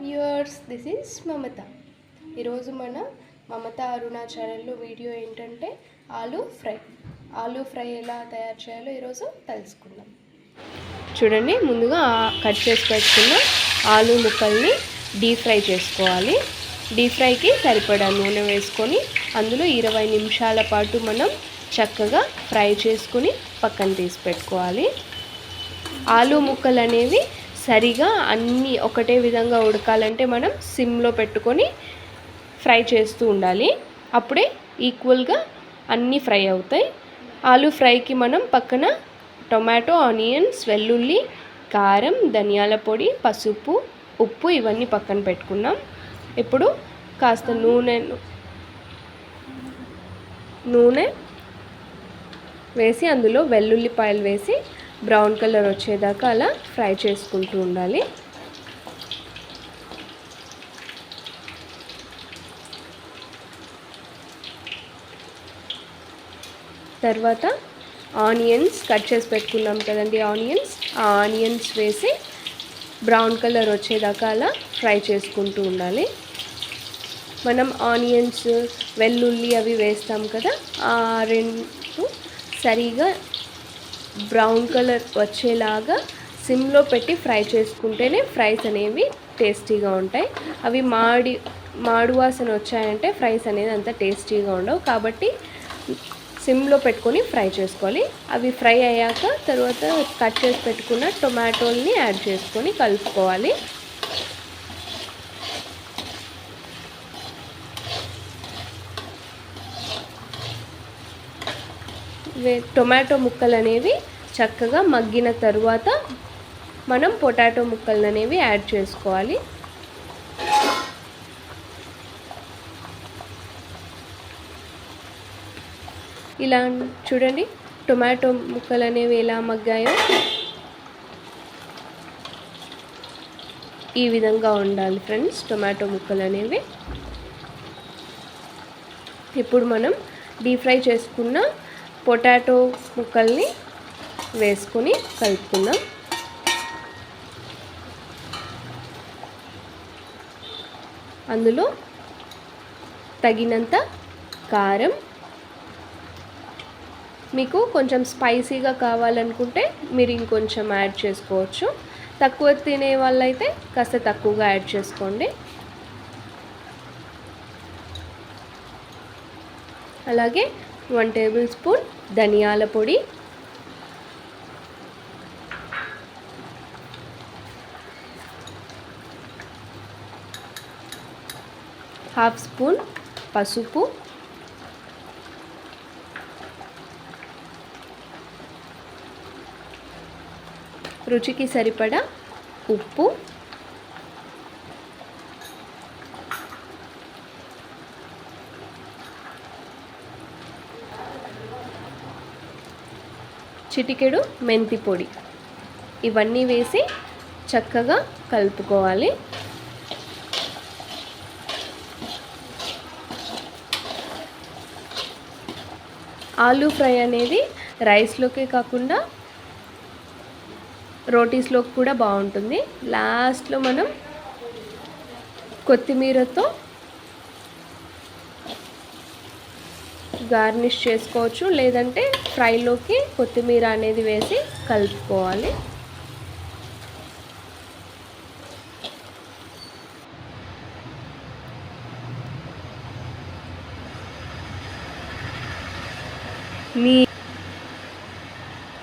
Viewers, this is మమత. ఈరోజు మన మమత అరుణ ఛానల్లో వీడియో ఏంటంటే ఆలూ ఫ్రై ఎలా తయారు చేయాలో ఈరోజు తెలుసుకుందాం. చూడండి, ముందుగా కట్ చేసి పెట్టుకున్న ఆలూ ముక్కల్ని డీప్ ఫ్రై చేసుకోవాలి. డీప్ ఫ్రైకి సరిపడా నూనె వేసుకొని అందులో 20 నిమిషాల పాటు మనం చక్కగా ఫ్రై చేసుకుని పక్కన తీసి పెట్టుకోవాలి. ఆలూ ముక్కలు అనేవి సరిగా అన్నీ ఒకటే విధంగా ఉడకాలంటే మనం సిమ్లో పెట్టుకొని ఫ్రై చేస్తూ ఉండాలి. అప్పుడే ఈక్వల్గా అన్నీ ఫ్రై అవుతాయి. ఆలూ ఫ్రైకి మనం పక్కన టొమాటో, ఆనియన్స్, వెల్లుల్లి, కారం, ధనియాల పొడి, పసుపు, ఉప్పు ఇవన్నీ పక్కన పెట్టుకున్నాం. ఇప్పుడు కాస్త నూనె వేసి అందులో వెల్లుల్లిపాయలు వేసి బ్రౌన్ కలర్ వచ్చేదాకా అలా ఫ్రై చేసుకుంటూ ఉండాలి. తర్వాత ఆనియన్స్ కట్ చేసి పెట్టుకున్నాం కదండి, ఆనియన్స్ వేసి బ్రౌన్ కలర్ వచ్చేదాకా అలా ఫ్రై చేసుకుంటూ ఉండాలి. మనం ఆనియన్స్, వెల్లుల్లి అవి వేస్తాం కదా, ఆ రెండు సరిగా బ్రౌన్ కలర్ వచ్చేలాగా సిమ్లో పెట్టి ఫ్రై చేసుకుంటేనే ఫ్రైస్ అనేవి టేస్టీగా ఉంటాయి. అవి మాడు వాసన వచ్చాయంటే ఫ్రైస్ అనేది అంత టేస్టీగా ఉండవు. కాబట్టి సిమ్లో పెట్టుకొని ఫ్రై చేసుకోవాలి. అవి ఫ్రై అయ్యాక తర్వాత కట్ చేసి పెట్టుకున్న టొమాటోల్ని యాడ్ చేసుకొని కలుపుకోవాలి. టొమాటో ముక్కలు అనేవి చక్కగా మగ్గిన తరువాత మనం పొటాటో ముక్కలు అనేవి యాడ్ చేసుకోవాలి. ఇలా చూడండి, టొమాటో ముక్కలు అనేవి ఎలా మగ్గాయో ఈ విధంగా ఉండాలి ఫ్రెండ్స్ టొమాటో ముక్కలు అనేవి. ఇప్పుడు మనం డీప్ ఫ్రై చేసుకున్న పొటాటో ముక్కల్ని వేసుకొని కలుపుకుందాం. అందులో తగినంత కారం, మీకు కొంచెం స్పైసీగా కావాలనుకుంటే మీరు ఇంకొంచెం యాడ్ చేసుకోవచ్చు. తక్కువ తినే వాళ్ళైతే కాస్త తక్కువగా యాడ్ చేసుకోండి. అలాగే 1 టేబుల్ స్పూన్ ధనియాల పొడి, 1/2 స్పూన్ పసుపు, రుచికి సరిపడా ఉప్పు, చిటికెడు మెంతి పొడి, ఇవన్నీ వేసి చక్కగా కలుపుకోవాలి. ఆలూ ఫ్రై అనేది రైస్లోకే కాకుండా రోటీస్లోకి కూడా బాగుంటుంది. లాస్ట్లో మనం కొత్తిమీరతో గార్నిష్ చేసుకోవచ్చు, లేదంటే ఫ్రైలోకి కొత్తిమీర అనేది వేసి కలుపుకోవాలి.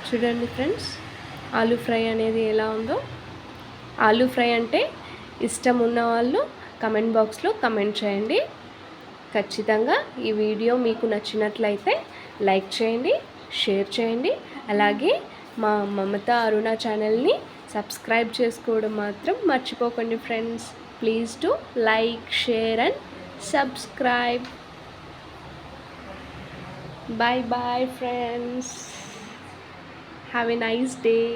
చూడండి ఫ్రెండ్స్, ఆలూ ఫ్రై అనేది ఎలా ఉందో. ఆలూ ఫ్రై అంటే ఇష్టం ఉన్న వాళ్ళు కమెంట్ బాక్స్లో కమెంట్ చేయండి. ఖచ్చితంగా ఈ వీడియో మీకు నచ్చినట్లయితే లైక్ చేయండి, షేర్ చేయండి. అలాగే మా మమత అరుణ ఛానల్ని సబ్స్క్రైబ్ చేసుకోవడం మాత్రం మర్చిపోకండి friends. Please to like, share and subscribe. Bye bye friends, have a nice day.